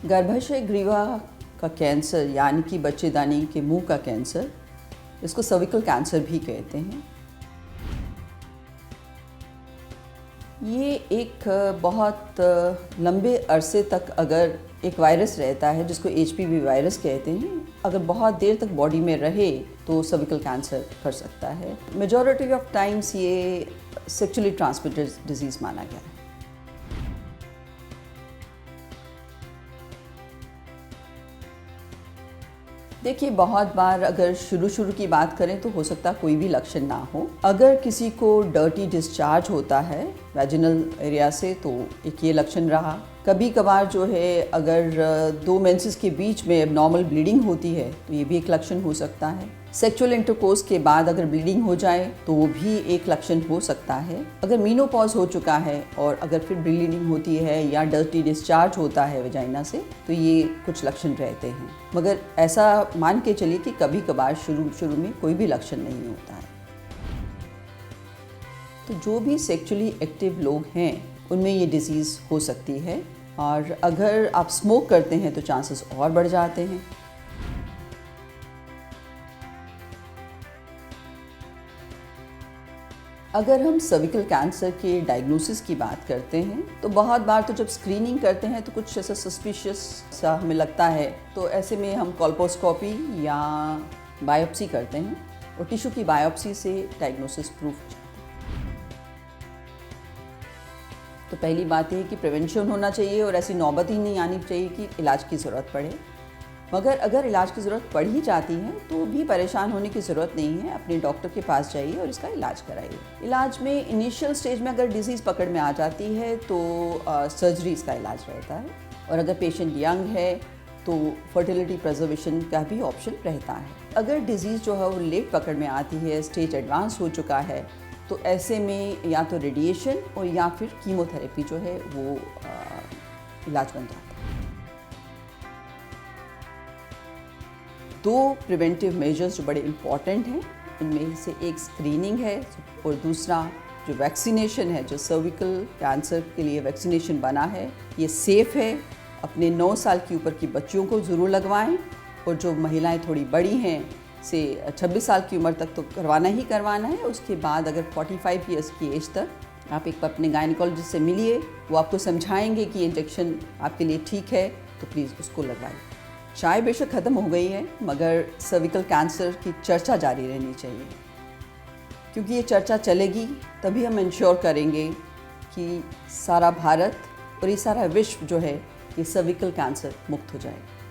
गर्भाशय ग्रीवा का कैंसर यानी कि बच्चेदानी के मुंह का कैंसर, इसको सर्विकल कैंसर भी कहते हैं। ये एक बहुत लंबे अरसे तक अगर एक वायरस रहता है जिसको HPV वायरस कहते हैं, अगर बहुत देर तक बॉडी में रहे तो सर्विकल कैंसर कर सकता है। मेजॉरिटी ऑफ टाइम्स ये सेक्सुअली ट्रांसमिटेड डिजीज़ माना गया है। देखिए, बहुत बार अगर शुरू की बात करें तो हो सकता है कोई भी लक्षण ना हो। अगर किसी को डर्टी डिस्चार्ज होता है वैजिनल एरिया से तो एक ये लक्षण रहा। कभी कभार जो है अगर 2 मेंसेस के बीच में एबनॉर्मल ब्लीडिंग होती है तो ये भी एक लक्षण हो सकता है। सेक्सुअल इंटरकोर्स के बाद अगर ब्लीडिंग हो जाए तो वो भी एक लक्षण हो सकता है। अगर मीनोपॉज हो चुका है और अगर फिर ब्लीडिंग होती है या डर्टी डिस्चार्ज होता है वजाइना से तो ये कुछ लक्षण रहते हैं। मगर ऐसा मान के चलिए कि कभी कभार शुरू में कोई भी लक्षण नहीं होता है। तो जो भी सेक्सुअली एक्टिव लोग हैं उनमें ये डिजीज़ हो सकती है, और अगर आप स्मोक करते हैं तो चांसेस और बढ़ जाते हैं। अगर हम सर्विकल कैंसर के डायग्नोसिस की बात करते हैं तो बहुत बार तो जब स्क्रीनिंग करते हैं तो कुछ ऐसा सस्पिशियस सा हमें लगता है, तो ऐसे में हम कोल्पोस्कोपी या बायोप्सी करते हैं और टिश्यू की बायोप्सी से डायग्नोसिस प्रूफ हो जाता है। तो पहली बात यह है कि प्रिवेंशन होना चाहिए और ऐसी नौबत ही नहीं आनी चाहिए कि इलाज की ज़रूरत पड़े। मगर अगर इलाज की ज़रूरत पड़ ही जाती है तो भी परेशान होने की ज़रूरत नहीं है, अपने डॉक्टर के पास जाइए और इसका इलाज कराइए। इलाज में इनिशियल स्टेज में अगर डिजीज़ पकड़ में आ जाती है तो सर्जरी इसका इलाज रहता है, और अगर पेशेंट यंग है तो फर्टिलिटी प्रिजर्वेशन का भी ऑप्शन रहता है। अगर डिजीज़ जो है वो लेट पकड़ में आती है, स्टेज एडवांस हो चुका है, तो ऐसे में या तो रेडिएशन और या फिर कीमोथेरेपी जो है वो इलाज बन जाता है। 2 प्रिवेंटिव मेजर्स जो बड़े इम्पॉर्टेंट हैं, उनमें से एक स्क्रीनिंग है और दूसरा जो वैक्सीनेशन है, जो सर्विकल कैंसर के लिए वैक्सीनेशन बना है, ये सेफ़ है। अपने 9 साल की ऊपर की बच्चियों को ज़रूर लगवाएं, और जो महिलाएं थोड़ी बड़ी हैं से 26 साल की उम्र तक तो करवाना ही करवाना है। उसके बाद अगर 45 ईयर्स की एज तक आप एक अपने गायनिकोलॉजिस्ट से मिलिए, वो आपको समझाएंगे कि इंजेक्शन आपके लिए ठीक है, तो प्लीज़ उसको लगवाइए। चाय बेशक ख़त्म हो गई है, मगर सर्विकल कैंसर की चर्चा जारी रहनी चाहिए, क्योंकि ये चर्चा चलेगी तभी हम इंश्योर करेंगे कि सारा भारत और ये सारा विश्व जो है ये सर्विकल कैंसर मुक्त हो जाएगा।